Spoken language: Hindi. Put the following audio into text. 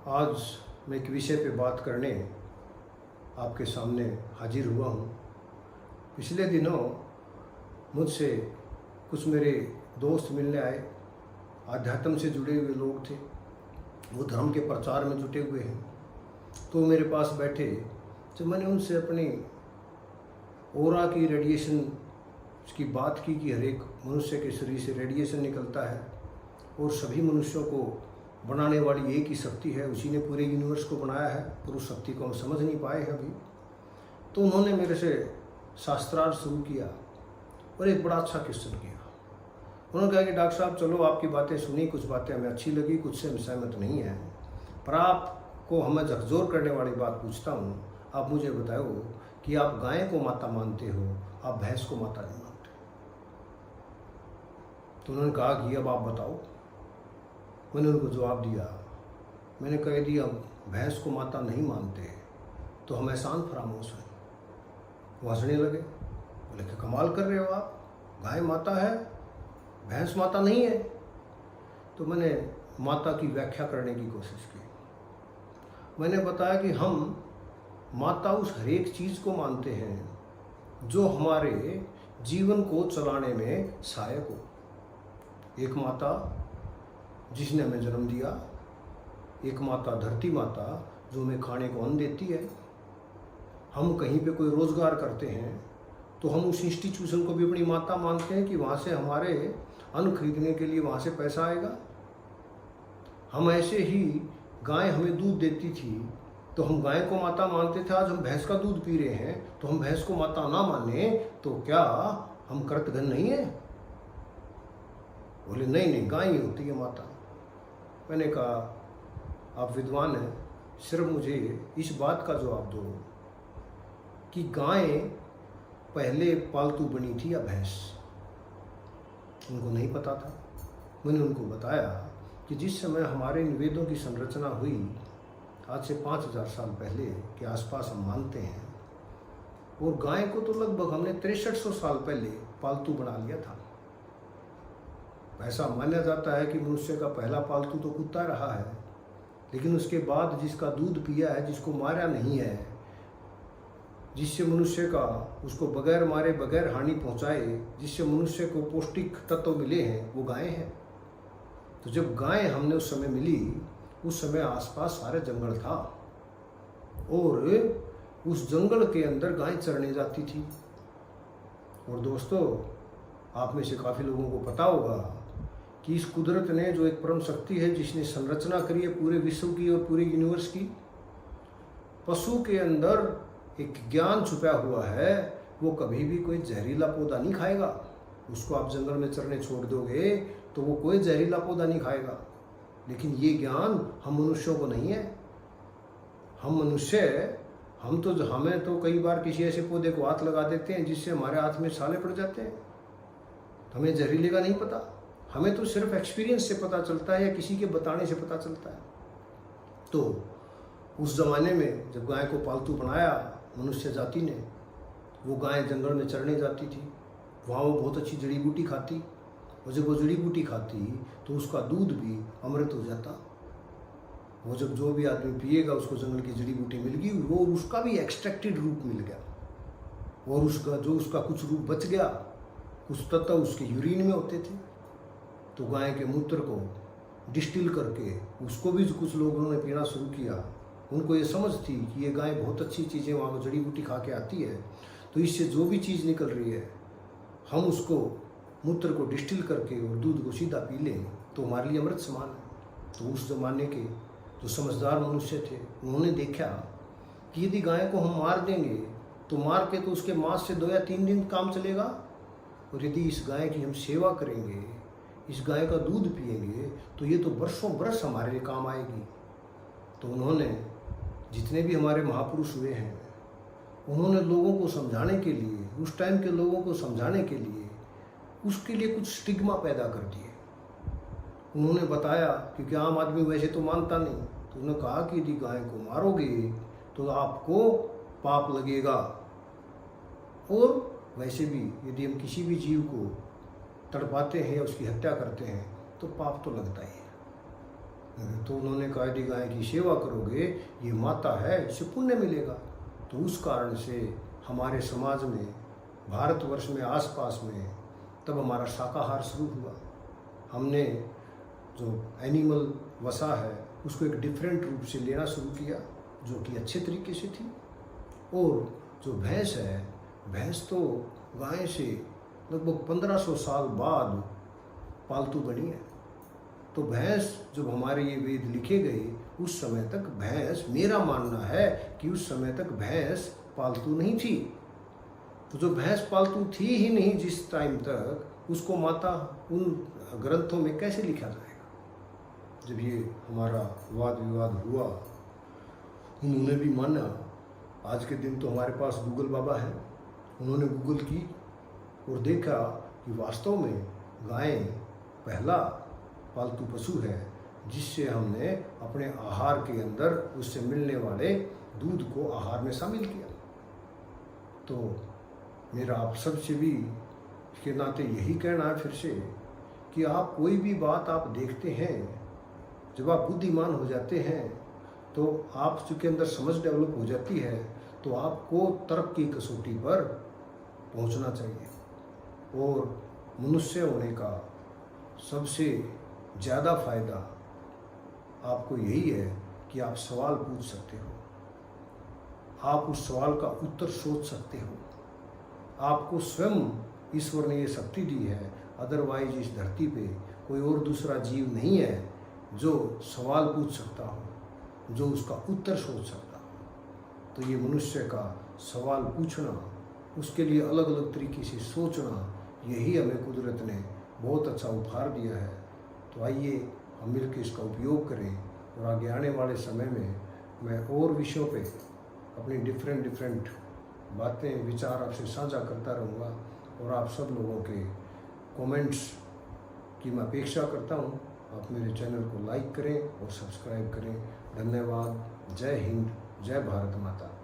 आज मैं एक विषय पे बात करने आपके सामने हाजिर हुआ हूँ। पिछले दिनों मुझसे कुछ मेरे दोस्त मिलने आए। आध्यात्म से जुड़े हुए लोग थे, वो धर्म के प्रचार में जुटे हुए हैं। तो मेरे पास बैठे, जब मैंने उनसे अपनी ओरा की रेडिएशन की बात की कि हर एक मनुष्य के शरीर से रेडिएशन निकलता है और सभी मनुष्यों को बनाने वाली एक ही शक्ति है, उसी ने पूरे यूनिवर्स को बनाया है, पर उस शक्ति को हम समझ नहीं पाए हैं अभी। तो उन्होंने मेरे से शास्त्रार्थ शुरू किया और एक बड़ा अच्छा क्वेश्चन किया। उन्होंने कहा कि डॉक्टर साहब चलो आपकी बातें सुनी, कुछ बातें हमें अच्छी लगी, कुछ से हम सहमत नहीं हैं, पर आपको हमें झकझोर करने वाली बात पूछता हूँ। आप मुझे बताओ कि आप गाय को माता मानते हो, आप भैंस को माता नहीं मानते। तो उन्होंने कहा कि अब आप बताओ। मैंने उनको जवाब दिया, मैंने कह दिया भैंस को माता नहीं मानते तो हम एहसान फरामोश हैं। वो हंसने लगे, बोले कि कमाल कर रहे हो आप, गाय माता है भैंस माता नहीं है। तो मैंने माता की व्याख्या करने की कोशिश की। मैंने बताया कि हम माता उस हर एक चीज़ को मानते हैं जो हमारे जीवन को चलाने में सहायक हो। एक माता जिसने हमें जन्म दिया, एक माता धरती माता जो हमें खाने को अन्न देती है। हम कहीं पे कोई रोज़गार करते हैं तो हम उस इंस्टीट्यूशन को भी अपनी माता मानते हैं कि वहाँ से हमारे अन्न खरीदने के लिए वहाँ से पैसा आएगा। हम ऐसे ही गाय हमें दूध देती थी तो हम गाय को माता मानते थे। आज हम भैंस का दूध पी रहे हैं तो हम भैंस को माता ना माने तो क्या हम कृतघ्न नहीं है? बोले नहीं नहीं, गाय ही होती है माता। मैंने कहा आप विद्वान हैं, सिर्फ मुझे इस बात का जवाब दो कि गाय पहले पालतू बनी थी या भैंस। उनको नहीं पता था। मैंने उनको बताया कि जिस समय हमारे वेदों की संरचना हुई, आज से 5000 साल पहले के आसपास हम मानते हैं, और गाय को तो लगभग हमने 6300 साल पहले पालतू बना लिया था। ऐसा माना जाता है कि मनुष्य का पहला पालतू तो कुत्ता रहा है, लेकिन उसके बाद जिसका दूध पिया है, जिसको मारा नहीं है, जिससे मनुष्य का उसको बगैर मारे बगैर हानि पहुंचाए, जिससे मनुष्य को पौष्टिक तत्व मिले हैं, वो गाय है। तो जब गाय हमने उस समय मिली, उस समय आसपास सारे जंगल था और उस जंगल के अंदर गाय चरने जाती थी। और दोस्तों, आप में से काफ़ी लोगों को पता होगा कि इस कुदरत ने जो एक परम शक्ति है, जिसने संरचना करी है पूरे विश्व की और पूरे यूनिवर्स की, पशु के अंदर एक ज्ञान छुपा हुआ है। वो कभी भी कोई जहरीला पौधा नहीं खाएगा। उसको आप जंगल में चरने छोड़ दोगे तो वो कोई जहरीला पौधा नहीं खाएगा। लेकिन ये ज्ञान हम मनुष्यों को नहीं है। हम मनुष्य, हमें तो कई बार किसी ऐसे पौधे को हाथ लगा देते हैं जिससे हमारे हाथ में छाले पड़ जाते हैं। हमें जहरीले का नहीं पता, हमें तो सिर्फ एक्सपीरियंस से पता चलता है या किसी के बताने से पता चलता है। तो उस ज़माने में जब गाय को पालतू बनाया मनुष्य जाति ने, वो गाय जंगल में चरने जाती थी। वहाँ वो बहुत अच्छी जड़ी बूटी खाती, और जब वो जड़ी बूटी खाती तो उसका दूध भी अमृत हो जाता। वो जब जो भी आदमी पिएगा उसको जंगल की जड़ी बूटी मिल गई, वो उसका भी एक्सट्रैक्टेड रूप मिल गया, और उसका कुछ रूप बच गया, कुछ तत्व उसके यूरिन में होते थे। तो गाय के मूत्र को डिस्टिल करके उसको भी कुछ लोगों ने पीना शुरू किया। उनको ये समझ थी कि ये गाय बहुत अच्छी चीज़ें वहाँ जड़ी बूटी खा के आती है, तो इससे जो भी चीज़ निकल रही है हम उसको मूत्र को डिस्टिल करके और दूध को सीधा पी लें तो हमारे लिए अमृत समान है। तो उस ज़माने के जो समझदार मनुष्य थे, उन्होंने देखा कि यदि गाय को हम मार देंगे तो मार के तो उसके मांस से 2 या 3 दिन काम चलेगा, और यदि इस गाय की हम सेवा करेंगे, इस गाय का दूध पिएंगे, तो ये तो बरसों बरस हमारे लिए काम आएगी। तो उन्होंने, जितने भी हमारे महापुरुष हुए हैं, उन्होंने लोगों को समझाने के लिए, उस टाइम के लोगों को समझाने के लिए, उसके लिए कुछ स्टिग्मा पैदा कर दिए। उन्होंने बताया, क्योंकि आम आदमी वैसे तो मानता नहीं, तो उन्होंने कहा कि यदि गाय को मारोगे तो आपको पाप लगेगा, और वैसे भी यदि हम किसी भी जीव को तड़पाते हैं या उसकी हत्या करते हैं तो पाप तो लगता ही है। तो उन्होंने कहा यदि गाय की सेवा करोगे, ये माता है, इससे पुण्य मिलेगा। तो उस कारण से हमारे समाज में, भारतवर्ष में, आसपास में तब हमारा शाकाहार शुरू हुआ। हमने जो एनिमल वसा है उसको एक डिफरेंट रूप से लेना शुरू किया, जो कि अच्छे तरीके से थी। और जो भैंस है, भैंस तो गाय से लगभग 1500 साल बाद पालतू बनी है। तो भैंस जब हमारे ये वेद लिखे गए, उस समय तक भैंस, मेरा मानना है कि उस समय तक भैंस पालतू नहीं थी। तो जो भैंस पालतू थी ही नहीं जिस टाइम तक, उसको माता उन ग्रंथों में कैसे लिखा जाएगा? जब ये हमारा वाद विवाद हुआ, उन्होंने भी माना। आज के दिन तो हमारे पास गूगल बाबा है, उन्होंने गूगल की और देखा कि वास्तव में गाय पहला पालतू पशु है जिससे हमने अपने आहार के अंदर उससे मिलने वाले दूध को आहार में शामिल किया। तो मेरा आप सबसे भी इसके नाते यही कहना है फिर से कि आप कोई भी बात आप देखते हैं, जब आप बुद्धिमान हो जाते हैं तो आप चूँकि अंदर समझ डेवलप हो जाती है, तो आपको तर्क की कसौटी पर पहुंचना चाहिए। और मनुष्य होने का सबसे ज़्यादा फायदा आपको यही है कि आप सवाल पूछ सकते हो, आप उस सवाल का उत्तर सोच सकते हो। आपको स्वयं ईश्वर ने ये शक्ति दी है, अदरवाइज इस धरती पे कोई और दूसरा जीव नहीं है जो सवाल पूछ सकता हो, जो उसका उत्तर सोच सकता हो। तो ये मनुष्य का सवाल पूछना, उसके लिए अलग अलग तरीके से सोचना, यही हमें कुदरत ने बहुत अच्छा उपहार दिया है। तो आइए हम मिलकर इसका उपयोग करें। और आगे आने वाले समय में मैं और विषयों पे अपनी डिफरेंट बातें, विचार आपसे साझा करता रहूँगा। और आप सब लोगों के कमेंट्स की मैं अपेक्षा करता हूँ। आप मेरे चैनल को लाइक करें और सब्सक्राइब करें। धन्यवाद। जय हिंद, जय भारत माता।